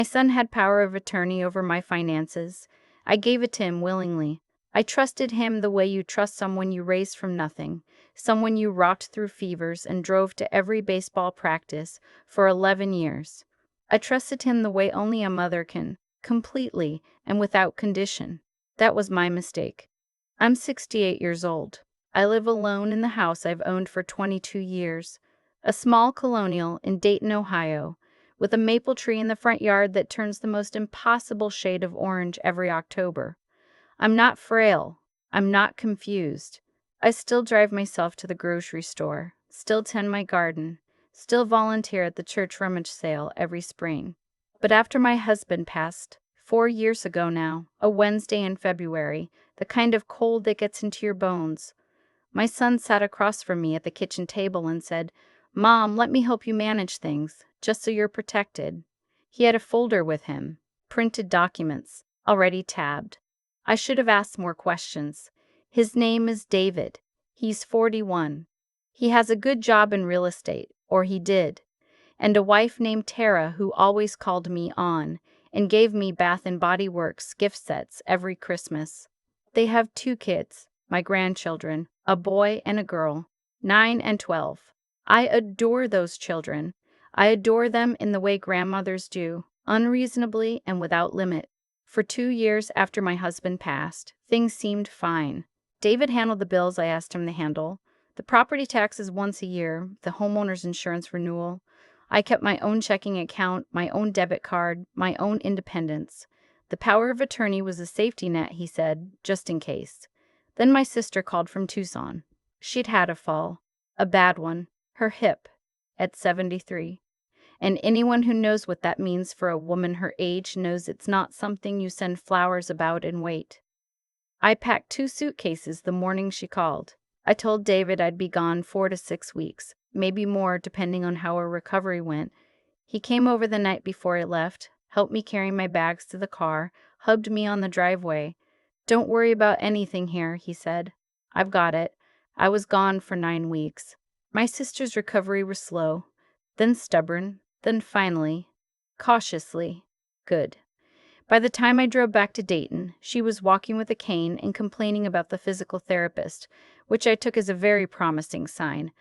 My son had power of attorney over my finances. I gave it to him willingly. I trusted him the way you trust someone you raised from nothing, someone you rocked through fevers and drove to every baseball practice for 11 years. I trusted him the way only a mother can, completely and without condition. That was my mistake. I'm 68 years old. I live alone in the house I've owned for 22 years, a small colonial in Dayton, Ohio, with a maple tree in the front yard that turns the most impossible shade of orange every October. I'm not frail. I'm not confused. I still drive myself to the grocery store, still tend my garden, still volunteer at the church rummage sale every spring. But after my husband passed, 4 years ago now, a Wednesday in February, the kind of cold that gets into your bones, my son sat across from me at the kitchen table and said, "Mom, let me help you manage things, just so you're protected." He had a folder with him, printed documents, already tabbed. I should have asked more questions. His name is David. He's 41. He has a good job in real estate, or he did, and a wife named Tara who always called me on and gave me Bath and Body Works gift sets every Christmas. They have 2 kids, my grandchildren, a boy and a girl, 9 and 12. I adore those children. I adore them in the way grandmothers do, unreasonably and without limit. For 2 years after my husband passed, things seemed fine. David handled the bills I asked him to handle, the property taxes once a year, the homeowner's insurance renewal. I kept my own checking account, my own debit card, my own independence. The power of attorney was a safety net, he said, just in case. Then my sister called from Tucson. She'd had a fall, a bad one, her hip, at 73. And anyone who knows what that means for a woman her age knows it's not something you send flowers about and wait. I packed 2 suitcases the morning she called. I told David I'd be gone 4 to 6 weeks, maybe more depending on how her recovery went. He came over the night before I left, helped me carry my bags to the car, hugged me on the driveway. "Don't worry about anything here," he said. "I've got it." I was gone for 9 weeks. My sister's recovery was slow, then stubborn, then finally, cautiously, good. By the time I drove back to Dayton, she was walking with a cane and complaining about the physical therapist, which I took as a very promising sign.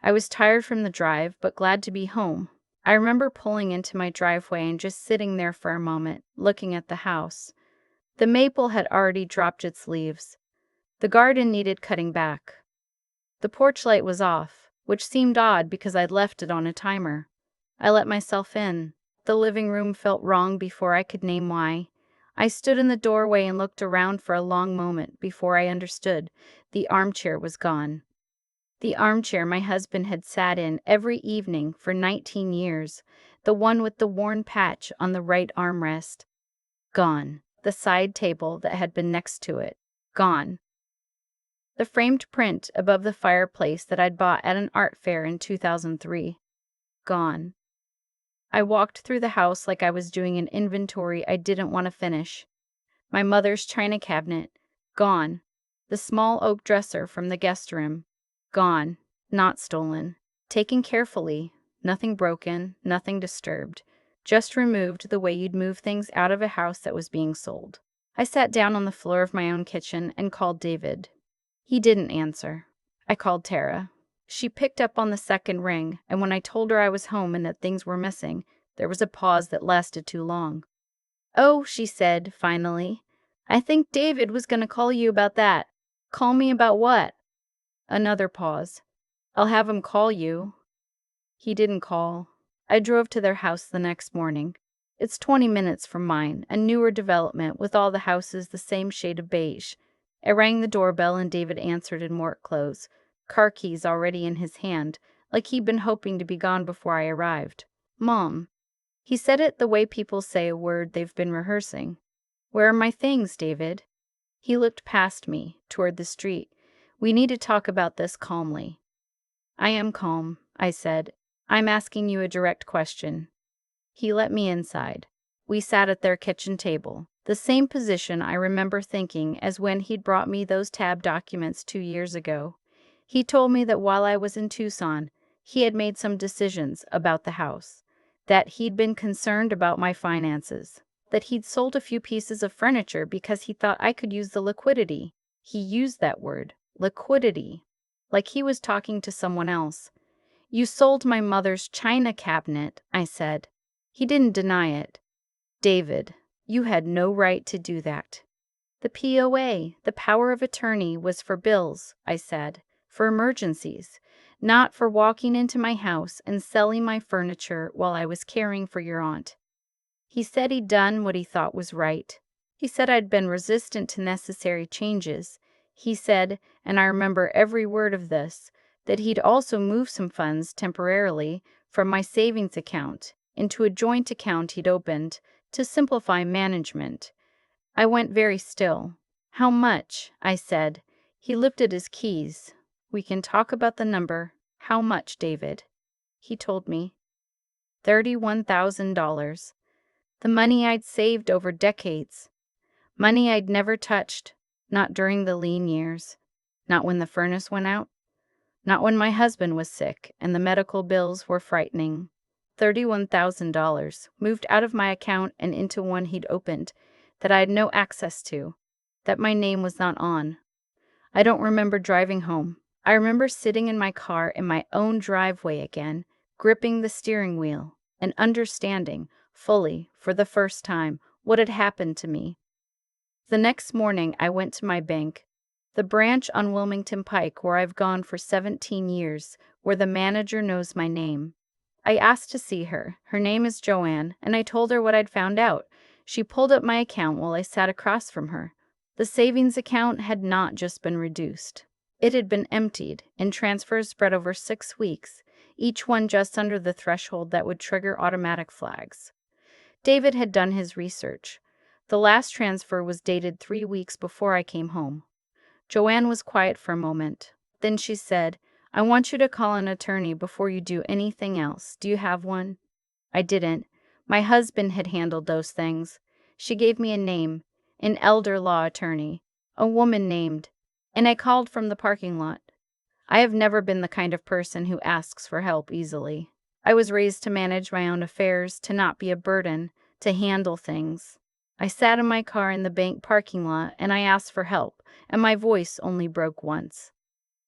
I was tired from the drive, but glad to be home. I remember pulling into my driveway and just sitting there for a moment, looking at the house. The maple had already dropped its leaves. The garden needed cutting back. The porch light was off, which seemed odd because I'd left it on a timer. I let myself in. The living room felt wrong before I could name why. I stood in the doorway and looked around for a long moment before I understood. The armchair was gone. The armchair my husband had sat in every evening for 19 years, the one with the worn patch on the right armrest. Gone. The side table that had been next to it. Gone. The framed print above the fireplace that I'd bought at an art fair in 2003. Gone. I walked through the house like I was doing an inventory I didn't want to finish. My mother's china cabinet. Gone. The small oak dresser from the guest room. Gone. Not stolen. Taken carefully. Nothing broken, nothing disturbed. Just removed the way you'd move things out of a house that was being sold. I sat down on the floor of my own kitchen and called David. He didn't answer. I called Tara. She picked up on the second ring, and when I told her I was home and that things were missing, there was a pause that lasted too long. "Oh," she said, finally. "I think David was going to call you about that." "Call me about what?" Another pause. "I'll have him call you." He didn't call. I drove to their house the next morning. It's 20 minutes from mine, a newer development with all the houses the same shade of beige. I rang the doorbell and David answered in work clothes, car keys already in his hand, like he'd been hoping to be gone before I arrived. "Mom." He said it the way people say a word they've been rehearsing. "Where are my things, David?" He looked past me, toward the street. "We need to talk about this calmly." "I am calm," I said. "I'm asking you a direct question." He let me inside. We sat at their kitchen table, the same position I remember thinking as when he'd brought me those tab documents 2 years ago. He told me that while I was in Tucson, he had made some decisions about the house. that he'd been concerned about my finances, that he'd sold a few pieces of furniture because he thought I could use the liquidity. He used that word, liquidity, like he was talking to someone else. "You sold my mother's china cabinet," I said. He didn't deny it. "David, you had no right to do that." "The POA, the power of attorney, was for bills," I said, "for emergencies, not for walking into my house and selling my furniture while I was caring for your aunt." He said he'd done what he thought was right. He said I'd been resistant to necessary changes. He said, and I remember every word of this, that he'd also moved some funds temporarily from my savings account into a joint account he'd opened to simplify management. I went very still. "How much?" I said. He lifted his keys. "We can talk about the number. How much, David?" He told me. $31,000. The money I'd saved over decades. Money I'd never touched, not during the lean years, not when the furnace went out, not when my husband was sick and the medical bills were frightening. $31,000 moved out of my account and into one he'd opened that I had no access to, that my name was not on. I don't remember driving home. I remember sitting in my car in my own driveway again, gripping the steering wheel and understanding fully, for the first time, what had happened to me. The next morning, I went to my bank, the branch on Wilmington Pike where I've gone for 17 years, where the manager knows my name. I asked to see her. Her name is Joanne, and I told her what I'd found out. She pulled up my account while I sat across from her. The savings account had not just been reduced. It had been emptied, and transfers spread over 6 weeks, each one just under the threshold that would trigger automatic flags. David had done his research. The last transfer was dated 3 weeks before I came home. Joanne was quiet for a moment. Then she said, "I want you to call an attorney before you do anything else. Do you have one?" I didn't. My husband had handled those things. She gave me a name, an elder law attorney, a woman named, and I called from the parking lot. I have never been the kind of person who asks for help easily. I was raised to manage my own affairs, to not be a burden, to handle things. I sat in my car in the bank parking lot and I asked for help, and my voice only broke once.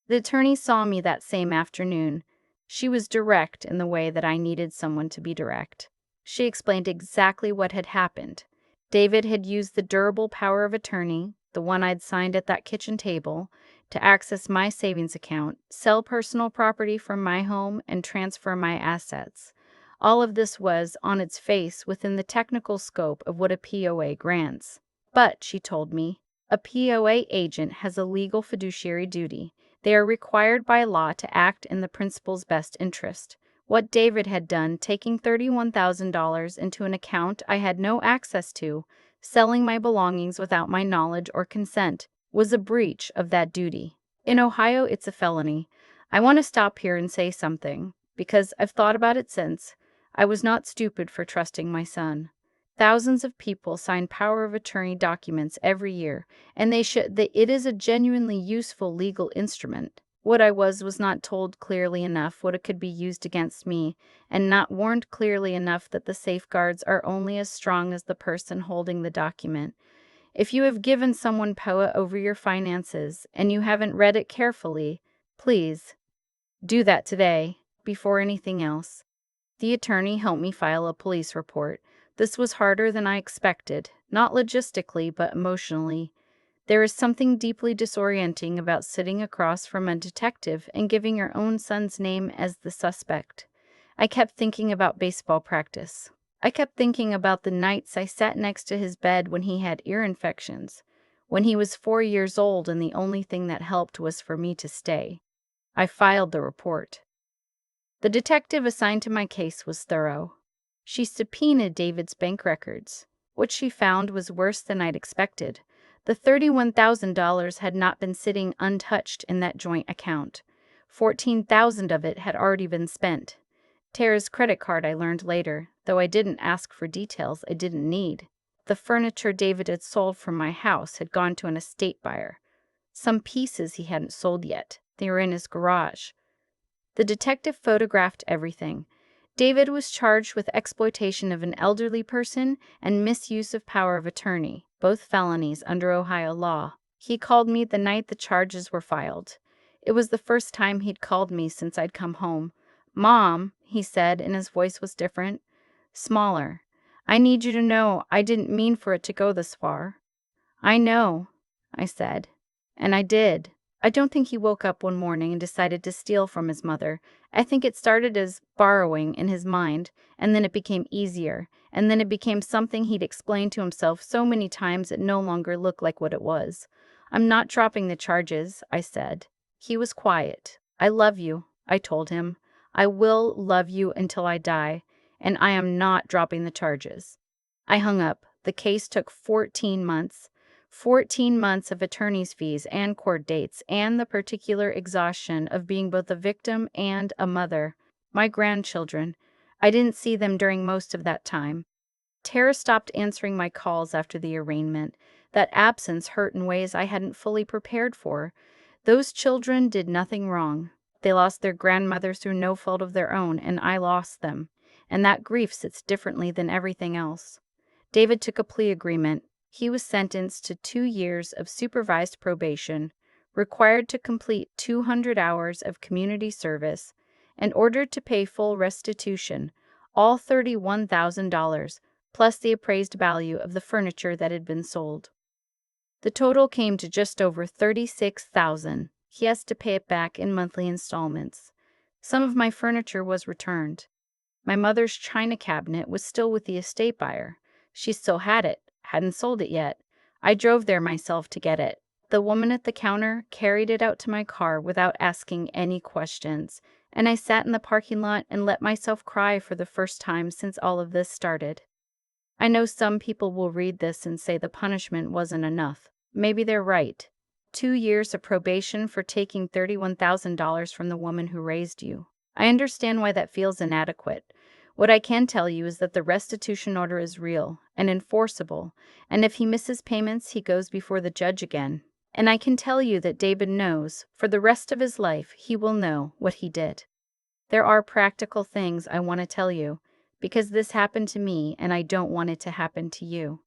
The attorney saw me that same afternoon. She was direct in the way that I needed someone to be direct. She explained exactly what had happened. David had used the durable power of attorney, the one I'd signed at that kitchen table, to access my savings account, sell personal property from my home, and transfer my assets. All of this was, on its face, within the technical scope of what a POA grants. But, she told me, a POA agent has a legal fiduciary duty. They are required by law to act in the principal's best interest. What David had done, taking $31,000 into an account I had no access to, selling my belongings without my knowledge or consent, was a breach of that duty. In Ohio, it's a felony. I want to stop here and say something, because I've thought about it since. I was not stupid for trusting my son. Thousands of people sign power of attorney documents every year, and they should. It is a genuinely useful legal instrument. What I was not told clearly enough what it could be used against me, and not warned clearly enough that the safeguards are only as strong as the person holding the document. If you have given someone power over your finances and you haven't read it carefully, please do that today, before anything else. The attorney helped me file a police report. This was harder than I expected, not logistically, but emotionally. There is something deeply disorienting about sitting across from a detective and giving your own son's name as the suspect. I kept thinking about baseball practice. I kept thinking about the nights I sat next to his bed when he had ear infections, when he was 4 years old and the only thing that helped was for me to stay. I filed the report. The detective assigned to my case was thorough. She subpoenaed David's bank records. What she found was worse than I'd expected. The $31,000 had not been sitting untouched in that joint account. $14,000 of it had already been spent. Tara's credit card, I learned later, though I didn't ask for details I didn't need. The furniture David had sold from my house had gone to an estate buyer. Some pieces he hadn't sold yet. They were in his garage. The detective photographed everything. David was charged with exploitation of an elderly person and misuse of power of attorney, both felonies under Ohio law. He called me the night the charges were filed. It was the first time he'd called me since I'd come home. "Mom," he said, and his voice was different, smaller. "I need you to know I didn't mean for it to go this far." "I know," I said. And I did. I don't think he woke up one morning and decided to steal from his mother. I think it started as borrowing in his mind, and then it became easier, and then it became something he'd explained to himself so many times it no longer looked like what it was. "I'm not dropping the charges," I said. He was quiet. "I love you," I told him. "I will love you until I die, and I am not dropping the charges." I hung up. The case took 14 months. 14 months of attorney's fees and court dates, and the particular exhaustion of being both a victim and a mother. My grandchildren. I didn't see them during most of that time. Tara stopped answering my calls after the arraignment. That absence hurt in ways I hadn't fully prepared for. Those children did nothing wrong. They lost their grandmother through no fault of their own, and I lost them. And that grief sits differently than everything else. David took a plea agreement. He was sentenced to 2 years of supervised probation, required to complete 200 hours of community service, and ordered to pay full restitution, all $31,000, plus the appraised value of the furniture that had been sold. The total came to just over $36,000. He has to pay it back in monthly installments. Some of my furniture was returned. My mother's china cabinet was still with the estate buyer. She still had it, hadn't sold it yet. I drove there myself to get it. The woman at the counter carried it out to my car without asking any questions, and I sat in the parking lot and let myself cry for the first time since all of this started. I know some people will read this and say the punishment wasn't enough. Maybe they're right. 2 years of probation for taking $31,000 from the woman who raised you. I understand why that feels inadequate. What I can tell you is that the restitution order is real and enforceable, and if he misses payments, he goes before the judge again. And I can tell you that David knows, for the rest of his life, he will know what he did. There are practical things I want to tell you, because this happened to me and I don't want it to happen to you.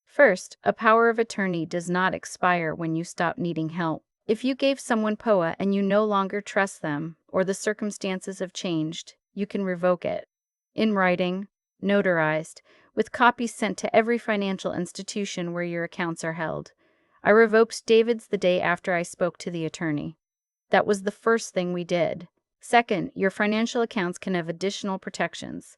First, a power of attorney does not expire when you stop needing help. If you gave someone POA and you no longer trust them, or the circumstances have changed, you can revoke it. In writing, notarized, with copies sent to every financial institution where your accounts are held. I revoked David's the day after I spoke to the attorney. That was the first thing we did. Second, your financial accounts can have additional protections.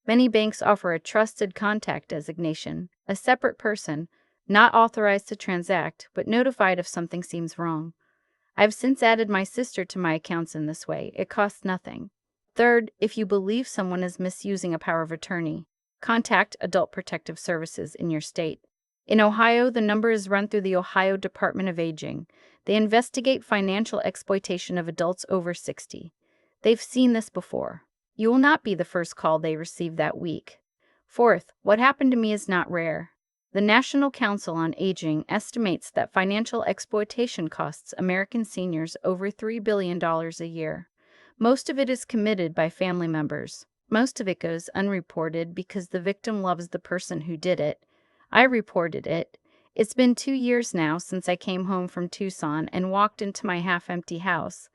Many banks offer a trusted contact designation, a separate person, not authorized to transact, but notified if something seems wrong. I've since added my sister to my accounts in this way. It costs nothing. Third, if you believe someone is misusing a power of attorney, contact Adult Protective Services in your state. In Ohio, the number is run through the Ohio Department of Aging. They investigate financial exploitation of adults over 60. They've seen this before. You will not be the first call they receive that week. Fourth, what happened to me is not rare. The National Council on Aging estimates that financial exploitation costs American seniors over $3 billion a year. Most of it is committed by family members. Most of it goes unreported because the victim loves the person who did it. I reported it. It's been 2 years now since I came home from Tucson and walked into my half-empty house.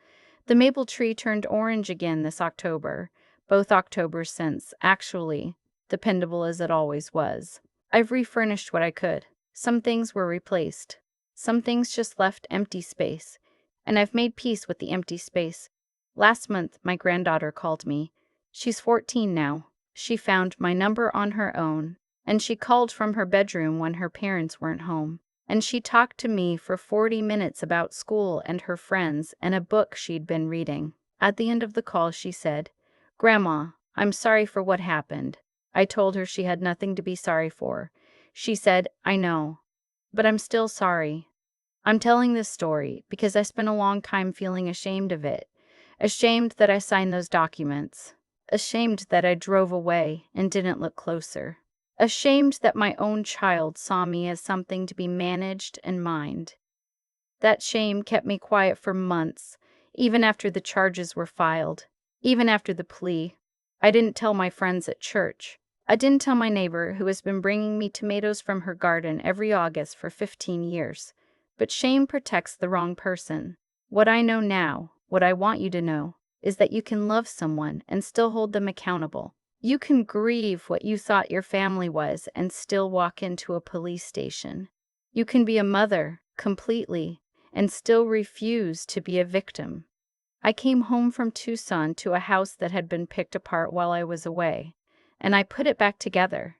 The maple tree turned orange again this October. Both Octobers since, actually, dependable as it always was. I've refurnished what I could. Some things were replaced. Some things just left empty space. And I've made peace with the empty space. Last month, my granddaughter called me. She's 14 now. She found my number on her own, and she called from her bedroom when her parents weren't home. And she talked to me for 40 minutes about school and her friends and a book she'd been reading. At the end of the call, she said, "Grandma, I'm sorry for what happened." I told her she had nothing to be sorry for. She said, "I know, but I'm still sorry." I'm telling this story because I spent a long time feeling ashamed of it. Ashamed that I signed those documents. Ashamed that I drove away and didn't look closer. Ashamed that my own child saw me as something to be managed and mined. That shame kept me quiet for months, even after the charges were filed, even after the plea. I didn't tell my friends at church. I didn't tell my neighbor who has been bringing me tomatoes from her garden every August for 15 years. But shame protects the wrong person. What I know now, what I want you to know, is that you can love someone and still hold them accountable. You can grieve what you thought your family was and still walk into a police station. You can be a mother, completely, and still refuse to be a victim. I came home from Tucson to a house that had been picked apart while I was away, and I put it back together.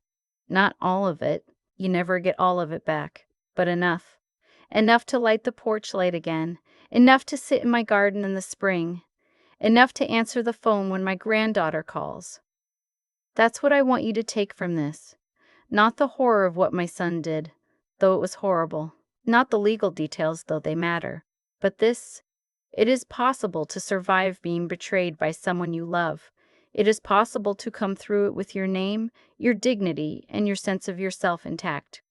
Not all of it, you never get all of it back, but enough. Enough to light the porch light again, enough to sit in my garden in the spring, enough to answer the phone when my granddaughter calls. That's what I want you to take from this. Not the horror of what my son did, though it was horrible. Not the legal details, though they matter. But this: it is possible to survive being betrayed by someone you love. It is possible to come through it with your name, your dignity, and your sense of yourself intact.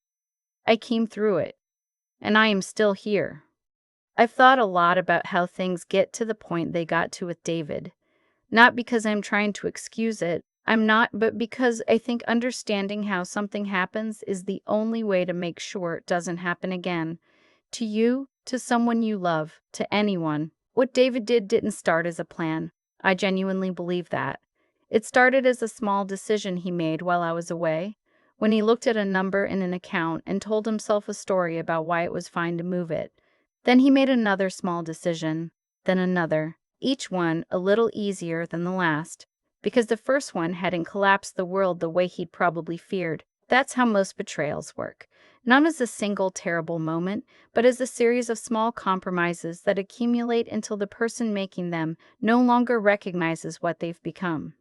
I came through it, and I am still here. I've thought a lot about how things get to the point they got to with David. Not because I'm trying to excuse it, I'm not, but because I think understanding how something happens is the only way to make sure it doesn't happen again. To you, to someone you love, to anyone. What David did didn't start as a plan. I genuinely believe that. It started as a small decision he made while I was away, when he looked at a number in an account and told himself a story about why it was fine to move it. Then he made another small decision, then another, each one a little easier than the last, because the first one hadn't collapsed the world the way he'd probably feared. That's how most betrayals work. Not as a single terrible moment, but as a series of small compromises that accumulate until the person making them no longer recognizes what they've become.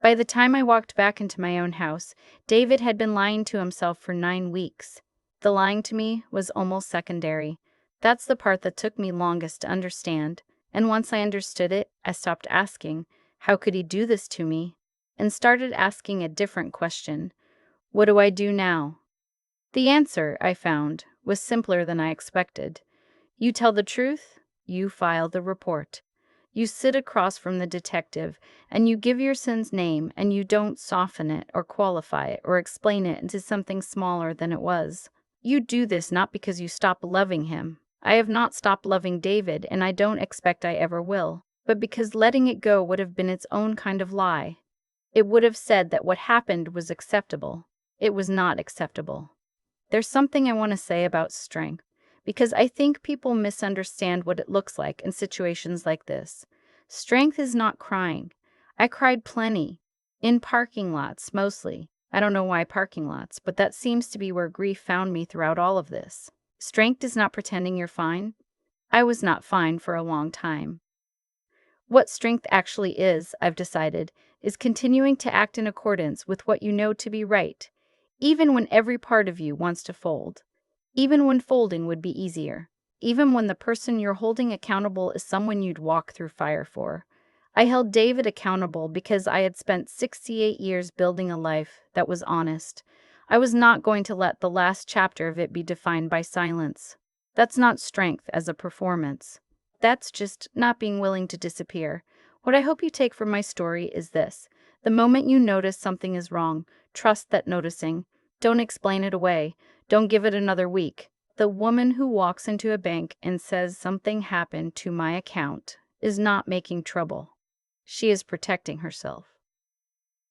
By the time I walked back into my own house, David had been lying to himself for 9 weeks. The lying to me was almost secondary. That's the part that took me longest to understand, and once I understood it, I stopped asking, "How could he do this to me?" and started asking a different question: "What do I do now?" The answer, I found, was simpler than I expected. You tell the truth, you file the report. You sit across from the detective, and you give your son's name, and you don't soften it or qualify it or explain it into something smaller than it was. You do this not because you stop loving him. I have not stopped loving David, and I don't expect I ever will, but because letting it go would have been its own kind of lie. It would have said that what happened was acceptable. It was not acceptable. There's something I want to say about strength, because I think people misunderstand what it looks like in situations like this. Strength is not crying. I cried plenty. In parking lots, mostly. I don't know why parking lots, but that seems to be where grief found me throughout all of this. Strength is not pretending you're fine. I was not fine for a long time. What strength actually is, I've decided, is continuing to act in accordance with what you know to be right, even when every part of you wants to fold, even when folding would be easier, even when the person you're holding accountable is someone you'd walk through fire for. I held David accountable because I had spent 68 years building a life that was honest. I was not going to let the last chapter of it be defined by silence. That's not strength as a performance. That's just not being willing to disappear. What I hope you take from my story is this: the moment you notice something is wrong, trust that noticing. Don't explain it away. Don't give it another week. The woman who walks into a bank and says something happened to my account is not making trouble. She is protecting herself.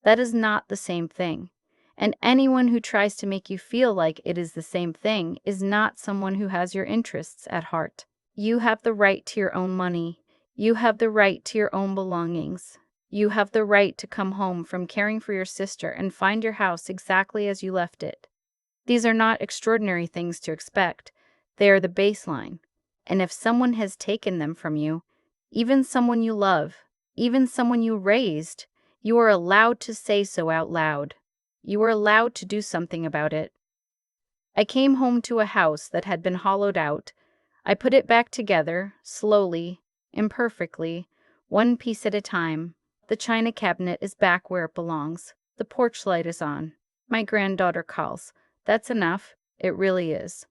That is not the same thing. And anyone who tries to make you feel like it is the same thing is not someone who has your interests at heart. You have the right to your own money. You have the right to your own belongings. You have the right to come home from caring for your sister and find your house exactly as you left it. These are not extraordinary things to expect. They are the baseline. And if someone has taken them from you, even someone you love, even someone you raised, you are allowed to say so out loud. You are allowed to do something about it. I came home to a house that had been hollowed out. I put it back together, slowly, imperfectly, one piece at a time. The china cabinet is back where it belongs. The porch light is on. My granddaughter calls. That's enough. It really is.